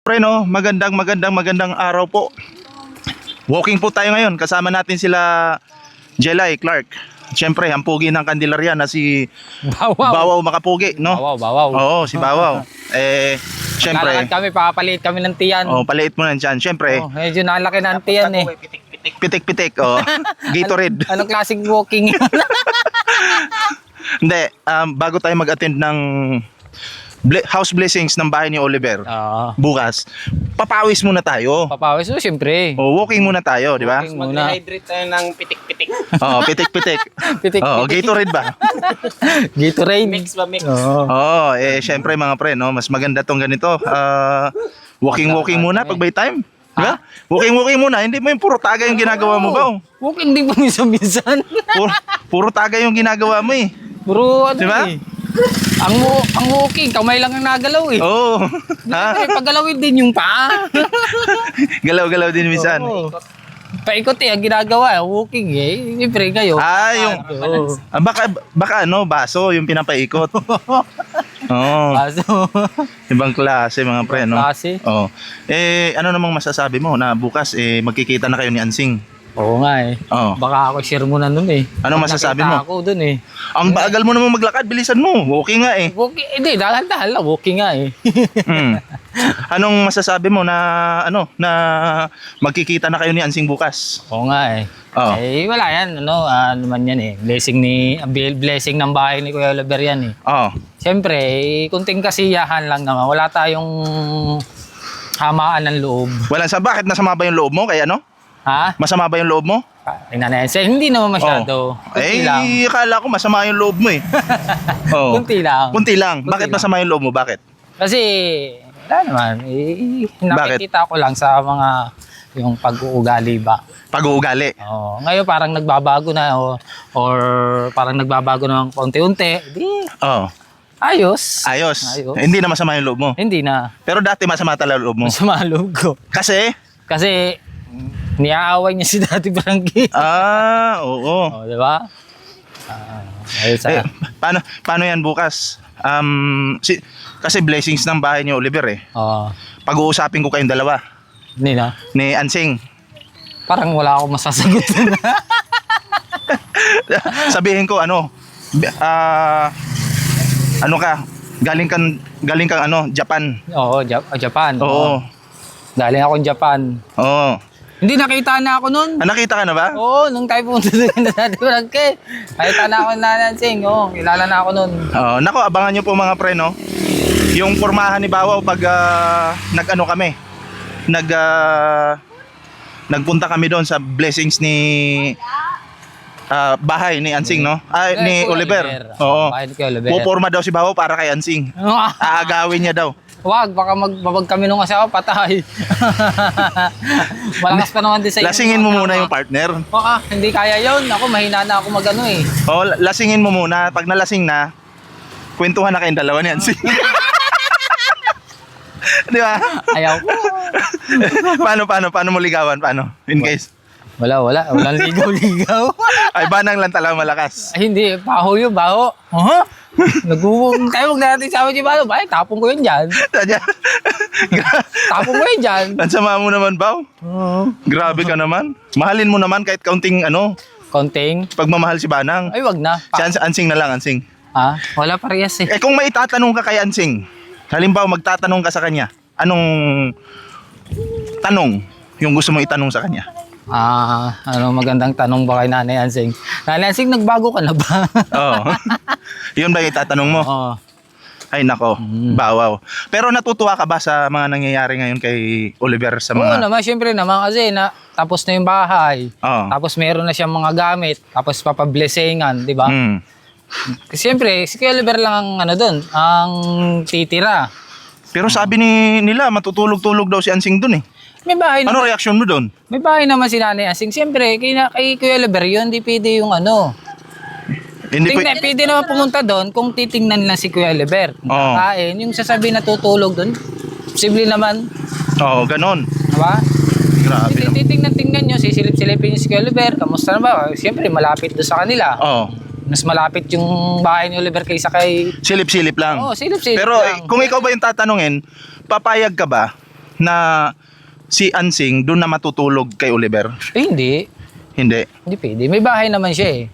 Pre, no, magandang araw po. Walking po tayo ngayon. Kasama natin sila Jelay Clark. Siyempre, ang pugi ng Candelaria na si Bawaw Makapugi, no? Bawaw. Oo, si Bawaw. Siyempre. Nalakad kami, papalit kami ng tiyan. Oh, paliit mo na dyan. Siyempre, Medyo nalaki ng tiyan eh. pitik-pitik. Oh. Gatorade. Anong klaseng walking? Hindi, bago tayo mag-attend ng house blessings ng bahay ni Oliver Oo. bukas, papawis muna tayo. Papawis mo, siyempre. Oh, walking muna tayo, di ba? Walking muna. Mag-hydrate tayo ng pitik-pitik. Oh, pitik-pitik. Pitik. Oh, Gatorade ba? Gatorade. Mix ba mix? Oo. Oo, syempre mga pre, no, mas maganda tong ganito. Walking muna pag by time. Di ba? Walking muna, hindi mo yung puro taga yung ginagawa mo ba? Walking din pa minsan-minsan. Puro taga yung ginagawa mo eh. Puro ano Diba? eh. Ang walking, kamay lang ang nagalaw eh. Oo. Ha? Siyempre, paggalawin din yung paa. Galaw-galaw din minsan. Oo. Paikot eh, ang ginagawa, walking eh. Siyempre kayo. Oo. Baka ano, baso yung pinapaikot. Oo. Kaso, Ibang klase mga pre, no? klase. Oo. Ano namang masasabi mo na bukas magkikita na kayo ni Ansing? Oo nga eh. Oo. Baka ako share mo na nun eh. Anong masasabi mo? Nakita ako dun eh. Ang bagal mo namang maglakad, bilisan mo. Walking nga eh. Walking, hindi, dahan-dahan lang. Walking nga eh. Hmm. Anong masasabi mo na magkikita na kayo ni Ansing bukas? Oo nga eh. Oo. Wala yan. Ano man yan eh. Blessing ng bahay ni Kuya Oliver yan eh. Oo. Siyempre, kunting kasiyahan lang naman. Wala tayong hamaan ng loob. Bakit masama ba yung loob mo? Kaya ano? Ha? Masama ba yung loob mo? Hindi naman masyado. Kunti lang. Akala ko masama yung loob mo eh. Oo. Kunti lang. Kunti lang. Bakit lang. masama yung loob mo? Bakit? Kasi, wala naman. Nakikita ko lang sa mga yung pag-uugali ba. Pag-uugali. Ngayon parang nagbabago na or parang nagbabago na ng paunti-unti. Di, Oo. ayos. Ayos. Hindi na masama yung loob mo. Hindi na. Pero dati masama talaga yung loob mo. Masama ang loob ko. Kasi? Kasi, niaaway niya si Dati Frankie. Oo. Di ba? Ayos Paano yan bukas? Kasi blessings ng bahay ni Oliver eh. Pag-uusapin ko kayong dalawa Hindi na. ni Ansing. Parang wala akong masasagot. Sabihin ko ano ka galing kang Japan. Oo, Japan. Oo. Galing akong Japan. Oo. Hindi, nakita na ako nun. Nakita ka na ba? Oo, nung tayo pumunta doon na Dati Frankie. Nakita na ako na Nansing. Oo, kilala na ako nun. Nako, abangan nyo po mga pre, no? Yung pormahan ni Bawaw pag nagpunta kami doon sa blessings ni bahay ni Ansing, no? Ni Kuya Oliver. Oliver. Oo. Bahay ni Kuya Oliver. Puporma daw si Bawaw para kay Ansing. Aagawin niya daw. Wag, baka magbabag kami nung asawa, patay. Malakas pa naman din sa Lasingin mo muna yung partner. Hindi kaya yon. Ako, mahina na ako magano eh. Lasingin mo muna. Pag nalasing na, kwentuhan na kayong dalawa ni Ansing. Di ba? Ayaw ko. Paano mo ligawan? Paano? In case. Wala. Walang ligaw-ligaw. Ay, banang lang talaga malakas. Ay, hindi. Baho yun, baho. Nag-uwag tayo, huwag na natin sama si Baho. Bakit? Tapong ko yun dyan. Tapong ko yun dyan. Ang sama mo naman, Baw. Grabe ka naman. Mahalin mo naman kahit kaunting Konting. pagmamahal si Banang. Ay, wag na. Si Ansing na lang, Ansing. Wala parehas eh. Kung may itatanong ka kay Ansing, halimbawa magtatanong ka sa kanya, anong tanong yung gusto mong itanong sa kanya? Magandang tanong ba kay Nanay Ansing? Nanay Ansing, nagbago ka na ba? Oo. Yun ba yung itatanong mo? Oo. Ay nako, Bawaw. Pero natutuwa ka ba sa mga nangyayari ngayon kay Oliver sa Oo mga... naman, syempre naman kasi tapos na yung bahay. Oo. Tapos meron na siyang mga gamit. Tapos papablessingan, di ba? Kasi syempre, si Kuya Oliver lang ang doon, ang titira. Pero sabi nila, matutulog-tulog daw si Ansing dun eh. May bahay Ano naman. reaksyon mo dun? May bahay naman si Nanay Ansing. Siyempre, kay Kuya Oliver yun, hindi pwede yung Hindi Pwede naman pumunta doon kung titingnan lang si Kuya Oliver. Oo. Kain, yung sasabihin na tutulog doon, posible naman. Oo, ganon. Diba? Grabe naman. Titingnan nyo, sisilip-silipin nyo si Kuya Oliver, kamusta na ba? Siyempre, malapit doon sa kanila. Oo. Mas malapit yung bahay ni Oliver kaysa kay... Silip-silip lang. Oo, silip-silip Pero lang. kung ikaw ba yung tatanungin, papayag ka ba na si Ansing doon na matutulog kay Oliver? Hindi. Hindi. Hindi pwede. May bahay naman siya eh.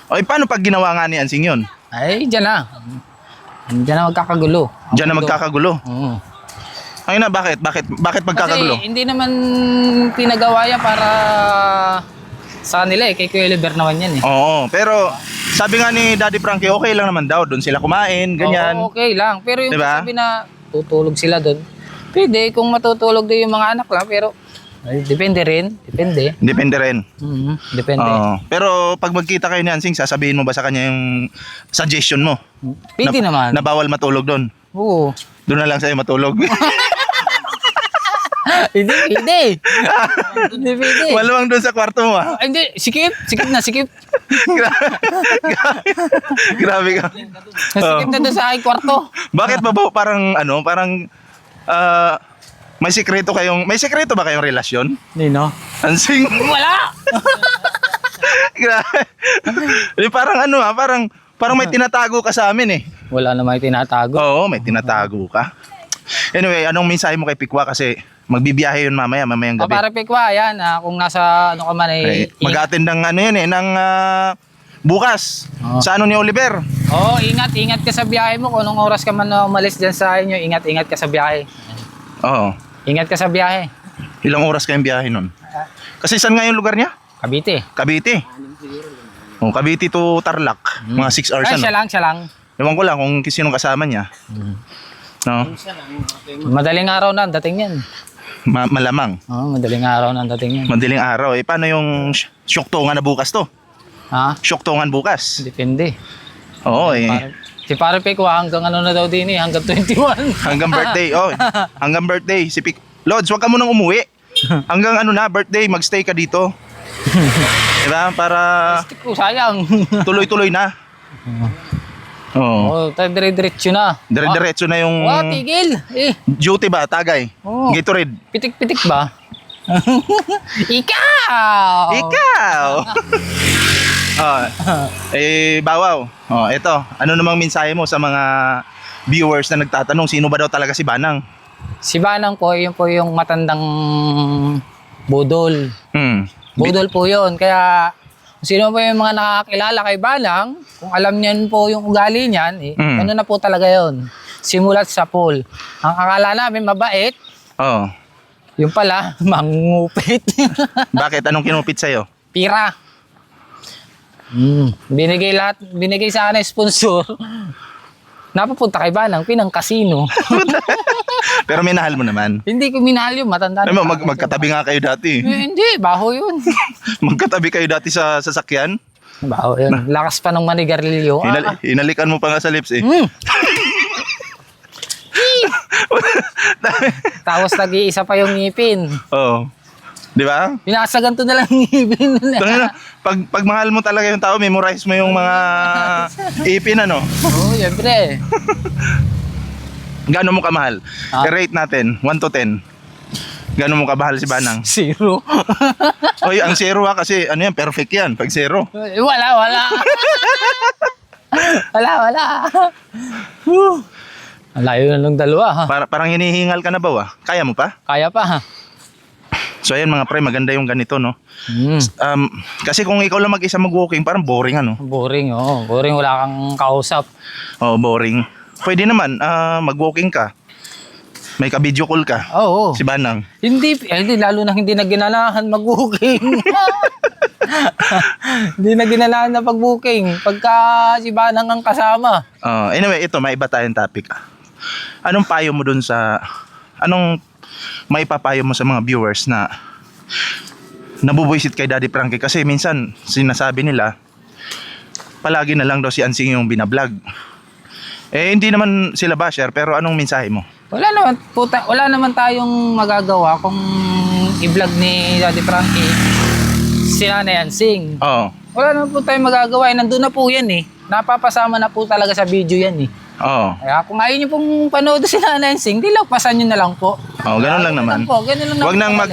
O paano pag ginawa nga ni Ansing yun? Ay, dyan na. Dyan na magkakagulo. Diyan na magkakagulo. Oo. Ay na, bakit? Bakit magkakagulo? Kasi hindi naman pinagawa yan para sa kanila eh. Kay Kuya Oliver naman yan eh. Oo, pero sabi nga ni Daddy Frankie, okay lang naman daw. Doon sila kumain, ganyan. Oo, okay lang. Pero yung Diba? sabi na tutulog sila doon, pwede kung matutulog doon yung mga anak lang. Pero ay, depende rin. Depende. Depende rin. Depende. Oo. Pero pag magkita kayo ni Ansing, sasabihin mo ba sa kanya yung suggestion mo? Pwede naman. Na bawal matulog doon. Oo. Doon na lang sa'yo matulog. Hindi, hindi. Hindi pwede. Maluwang doon sa kwarto mo ah. Ay, hindi, sikip. Sikip na, sikip. Grabe ka. Sikip na doon sa aking kwarto. Bakit ba parang may sikreto ba kayong relasyon? Nino? Ansing? Wala! Grabe. Parang may tinatago ka sa amin eh. Wala na may tinatago. Oo, may tinatago ka. Anyway, anong mensahe mo kay Pikwa kasi magbibiyahe yun mamayang gabi. Para Pikwa, yan. Kung nasa ano ka man Eh, mag-attend ng bukas. Oo. Sa ano ni Oliver? ingat ka sa biyahe mo. Kung anong oras ka man umalis dyan sa inyo, ingat ka sa biyahe. Oo. Ingat ka sa biyahe. Ilang oras kayong biyahe nun? Kasi saan nga yung lugar niya? Cavite. Cavite. Oh, Cavite to Tarlac. Mga 6 hours Ay, ano? siya lang. Ewan ko lang kung sinong kasama niya. No? Madaling araw na ang dating yan. Malamang. Madaling araw na ang dating yan. Madaling araw. Paano yung syoktongan na bukas to? Ha? Syoktongan bukas. Depende. Oo Si Pare Pikwa hanggang ano na daw din eh, hanggang 21. Hanggang birthday. Hanggang birthday. Lods, wag ka munang umuwi. Hanggang birthday, magstay ka dito. Diba? Para Stick ko, sayang. tuloy-tuloy na. Oo. Tayo dire-diretso na. Dire-diretso na yung Tigil. duty ba? Tagay. Oo. Gatorade. Pitik-pitik ba? Ikaw! Bawaw. Ito. Ano namang mensahe mo sa mga viewers na nagtatanong sino ba daw talaga si Banang? Si Banang po, yun po yung matandang budol. Budol po yun. Kaya kung sino po yung mga nakakilala kay Banang, kung alam niyan po yung ugali niyan, ano na po talaga yun. Simulat sa pool. Ang akala namin mabait, Oo. yung pala, mangupit. Bakit? Anong kinupit sa'yo? Pira. Binigay sa akin ng sponsor. Napapunta kay Banang, pinang kasino. Pero minahal mo naman. Hindi ko minahal yun, matanda na. Magkatabi nga kayo dati. Hindi, baho yun. Magkatabi kayo dati sa sasakyan. Baho yun. Lakas pa ng manigarilyo. Hinalikan mo pa nga sa lips eh. Tapos nag-iisa pa yung ngipin. Oo. Di ba? Pinasagan to na lang yung ngipin. Pag mahal mo talaga yung tao, memorize mo yung mga ipin ano. Oo, syempre. Gaano mo kamahal? Ah. I-rate natin, 1 to 10. Gaano mo kamahal si Banang? 0. Oy, ang 0 kasi ano yan, perfect yan. Pag 0. Wala. Wala. Ang layo na ng dalawa ha. Parang hinihingal ka na ba? Kaya mo pa? Kaya pa ha. So ayan mga pre, maganda yung ganito no. Kasi kung ikaw lang mag-isa mag-walking, parang boring ano. Boring, Boring, wala kang kausap. Boring. Pwede naman, mag-walking ka. May ka-video call ka. Oo. Si Banang. Hindi, lalo na hindi na ginanahan mag-booking. Hindi na ginanahan na pag-booking. Pagka si Banang ang kasama. Anyway, ito, may iba tayong topic. Anong payo mo dun sa... Anong maipapayo mo sa mga viewers na nabubuisit kay Daddy Frankie? Kasi minsan, sinasabi nila, palagi na lang daw si Ansing yung binablog. Hindi naman sila basher, pero anong mensahe mo? Wala naman tayong magagawa kung i-vlog ni Daddy Frankie si Nanay Ansing. Oo. Wala naman po tayong magagawa. Nandun na po yan eh. Napapasama na po talaga sa video yan eh. Oo. Kaya kung ayaw nyo pong panood si Nanay Ansing, lagpasan nyo na lang po. Ganun lang naman. Ganun lang Huwag nang po.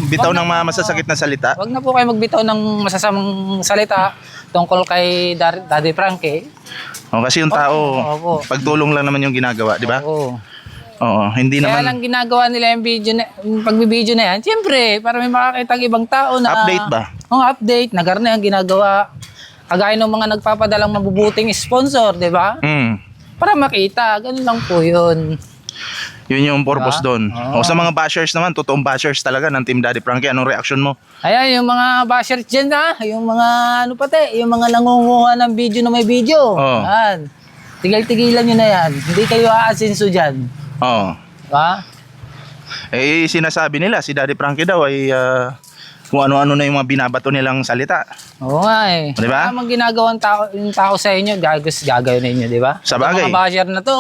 bitaw ng mga masasakit na salita. Huwag na po kayo magbitaw ng masasamang salita tungkol kay Daddy Frankie. Kasi yung tao, Opo. pagtulong lang naman yung ginagawa, di ba? Oo. Oo, hindi Kaya naman lang ginagawa nila yung video na, yung pagbibideo na yan, siyempre, para may makakita ang ibang tao na... update ba? Oo, update. Nagarna yung ginagawa. Kagaya ng mga nagpapadalang mabubuting sponsor, di ba? Mm. Para makita. Ganun lang po yun. Yun yung purpose Diba? doon. Oo. O sa mga bashers naman, totoong bashers talaga ng Team Daddy Frankie, anong reaction mo? Ayan, yung mga bashers dyan yung mga ano pati, yung mga nangunguha ng video na may video. Oo. Yan. Tigil-tigilan nyo na yan. Hindi kayo aasinso dyan. Oo. Diba? Eh, sinasabi nila, si Daddy Frankie daw ay kung ano-ano na yung mga binabato nilang salita. Oo nga eh. Diba? Kaya mang ginagawang yung tao sa inyo, gagawin ninyo, di ba? Sa bagay. Mga basher na to.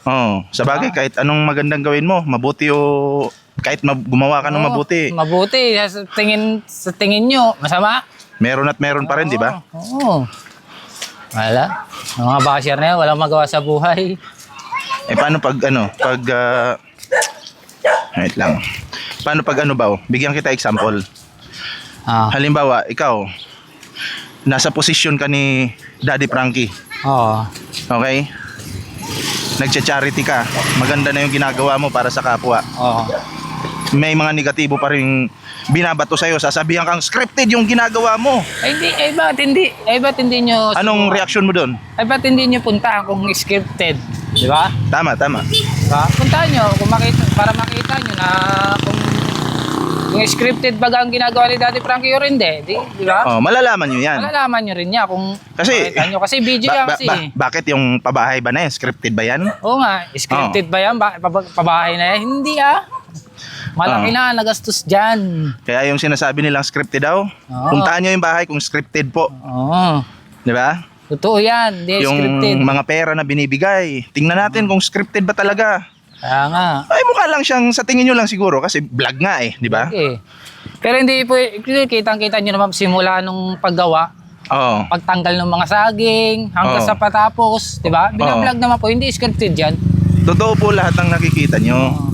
Oo. Sa bagay, kahit anong magandang gawin mo, mabuti o kahit gumawa ka ng Oo, mabuti, Mabuti. Sa tingin nyo, masama? meron at meron pa rin, di ba? Oo. Wala. Ang mga basher na yan, walang magawa sa buhay. Eh paano pag wait lang. Paano pag ba? Bigyan kita example. Ah. Halimbawa, ikaw nasa posisyon ka ni Daddy Frankie. Oo. Okay? Nagcha-charity ka. Maganda na yung ginagawa mo para sa kapwa. Oo. May mga negatibo pa rin binabato sa'yo. Sasabihan kang scripted yung ginagawa mo. Ay, hindi. Ba't hindi nyo... Anong reaction mo doon? Ay, ba't hindi nyo puntahan kung scripted? Di ba? Tama. Diba? Puntahan nyo para makita nyo na kung scripted baga ang ginagawa ni Daddy Frankie or hindi. Di ba? Oh, malalaman nyo yan. Malalaman nyo rin niya kung Kasi- makita nyo. Kasi video yan kasi. Bakit yung pabahay ba na yan? Scripted ba yan? Oo nga, scripted ba yan? Pabahay na yan? Hindi Malaki na, nagastos dyan. Kaya yung sinasabi nilang scripted daw, Oo. puntaan nyo yung bahay kung scripted po. Oo. Di ba? Totoo yan, hindi Yung scripted. mga pera na binibigay. Tingnan natin kung scripted ba talaga. Kaya nga. Ay, mukha lang siyang sa tingin nyo lang siguro kasi vlog nga eh, di ba? Okay. Pero hindi po, kitang-kita nyo naman simula nung paggawa, Oo. pagtanggal ng mga saging, hanggang Oo. sa patapos, di ba? Binablog naman po, hindi scripted yan. Totoo po lahat ng nakikita nyo.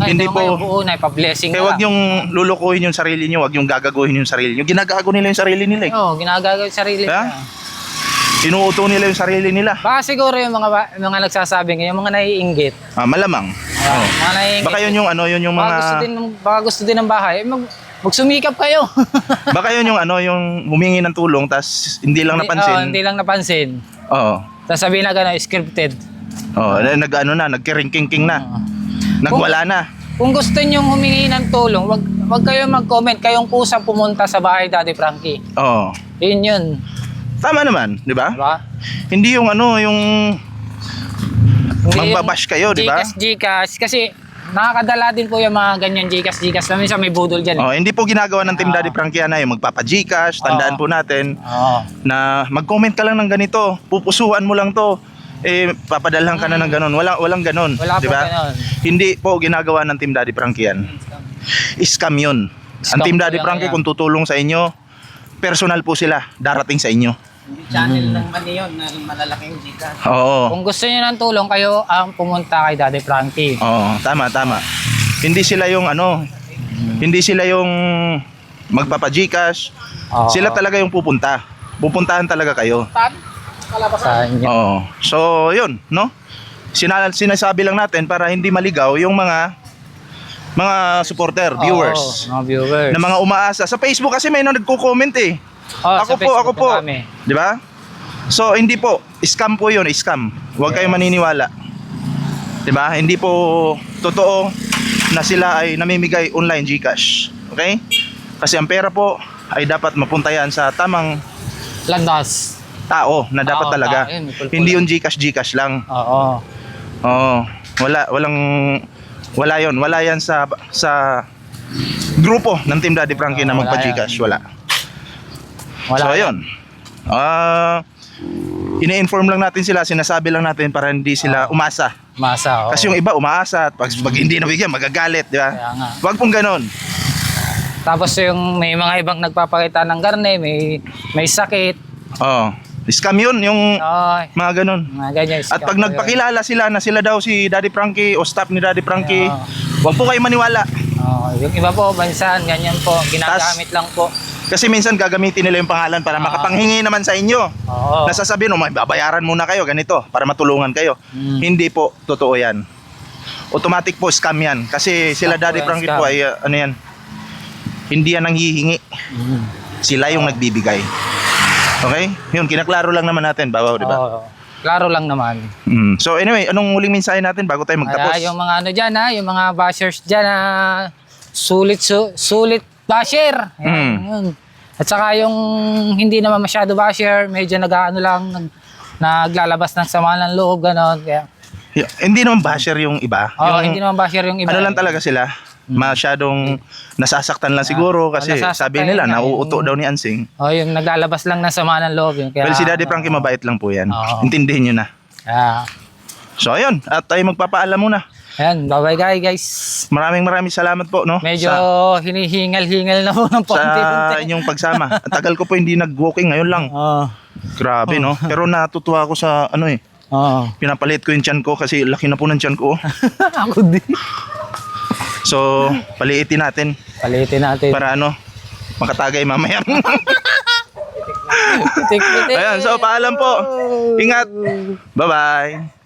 Ngayon, Hindi ito po- ngayon buo na, ipa-blessing Kaya na wag lang. yung lulukuhin yung sarili nyo, wag yung gagaguhin yung sarili nyo. Ginagago nila yung sarili nila eh. Oo, ginagagawin sarili Ha? nila. Inuuto nila yung sarili nila. Baka siguro yung mga nagsasabi ngayon, yung mga naiinggit. Malamang. Oo. Mga naiinggit. Baka yun yung Baka gusto mga... din, baka gusto din ng bahay, magsumikap kayo. Baka yun yung humingi ng tulong tas hindi lang napansin. Hindi lang napansin. Oo. Sasabihin na gano'n, scripted. Oo. Nagkiring-king na. Nagwala na. Kung gusto nyong humingi ng tulong, wag kayo mag-comment. Kayong kusang pumunta sa bahay Daddy Frankie. Oo. Yun. Tama naman, di ba? Diba? Hindi yung yung Hindi Magbabash kayo, di ba? Gcash. Kasi nakakadala din po yung mga ganyan Gcash. Minsan may budol dyan. Oh, hindi po ginagawa ng Team Daddy Frankie na yung magpapa-Gcash. Tandaan po natin Oo. na mag-comment ka lang ng ganito, pupusuan mo lang to. Papadalhan ka na ng ganon. Walang ganon, Wala di po ba? ganon. Hindi po ginagawa ng Team Daddy Frankie yan. Scam yun. Ang Scam Team po Daddy yan, Frankie yan. kung tutulong sa inyo, personal po sila, darating sa inyo. Channel ng mali yun na malalaking Gcash. Oo. Kung gusto niyo ng tulong, kayo ang pumunta kay Daddy Frankie. Oo, tama. Hindi sila yung hindi sila yung magpapa-Gcash. Oo. Sila talaga yung pupunta. Pupuntahan talaga kayo. Sa inyo. Oo. So, yun, no? Sinasabi lang natin para hindi maligaw yung mga supporter, viewers, Oo, mga viewers. na mga umaasa. Sa Facebook kasi may nagko-comment eh. Sa Facebook Ako po. kami. Di ba? So, hindi po. Scam po yun, scam. Huwag kayong maniniwala. Di ba? Hindi po totoo na sila ay namimigay online Gcash. Okay? Kasi ang pera po ay dapat mapunta yan sa tamang Landas. tao na dapat Tao, talaga. tao, yun, pulpul. Hindi yung Gcash lang. Oo. Oo. Wala yon. Wala yan sa grupo ng Team Daddy Frankie na Wala magpa-Gcash. Wala. Wala. So, yun. Ine-inform lang natin sila, sinasabi lang natin para hindi sila umasa. Masa. Oo. Kasi yung iba umaasa at pag hindi nabigyan, magagalit, di ba? Kaya nga. Huwag pong ganon. Tapos yung may mga ibang nagpapakita ng garne, may sakit. Oo. Scam yun, yung Oo. mga ganon. Mga ganyan. At pag nagpakilala sila na sila daw si Daddy Frankie o staff ni Daddy Frankie, Oo. huwag po kayo maniwala. Yung iba po, bansan, ganyan po. Ginagamit lang po. Kasi minsan gagamitin nila yung pangalan para makapanghingi naman sa inyo. Oo. Nasasabihin, may babayaran muna kayo ganito para matulungan kayo. Mm. Hindi po totoo yan. automatic po scam yan. Kasi sila Scam po Daddy yan, Frankie scam. po ay ano yan, hindi yan nanghihingi. Sila yung nagbibigay. Okay? Yun, kinaklaro lang naman natin, Babaw, di ba? Oo. Klaro lang naman. So anyway, anong huling mensahe natin bago tayo magtapos? Kaya yung mga ano dyan ha, yung mga bashers dyan na sulit basher. Ayan, yun. At saka yung hindi naman masyado basher, medyo nag-ano lang, naglalabas ng sama ng loob, gano'n. Kaya, Hindi naman basher yung iba. oh, Yung- hindi naman basher yung iba. Ano lang talaga sila, masyadong nasasaktan lang siguro kasi nasasaktan sabi nila yun nga, nauuto yung- daw ni Ansing. Oh, yung naglalabas lang ng sama ng loob. Yun. Kaya, Well, si Daddy Frankie mabait lang po yan. Oo. Intindihin nyo na. Kaya, So ayun, at tayo magpapaalam muna. ayan, bye-bye guys. Maraming salamat po, no? Medyo hinihingal-hingal na po ng sa paunti-unti. inyong pagsama. Ang tagal ko po hindi nag-walking, ngayon lang. Oo. Grabe, no? Pero natutuwa ako sa ano Oo. pinapalit ko yung tiyan ko kasi laki na po ng tiyan ko. Ako din. So, paliitin natin Palitin natin. para ano, makatagay mamaya. Pitik-pitik. Ayan, so paalam po. Ingat. Bye-bye.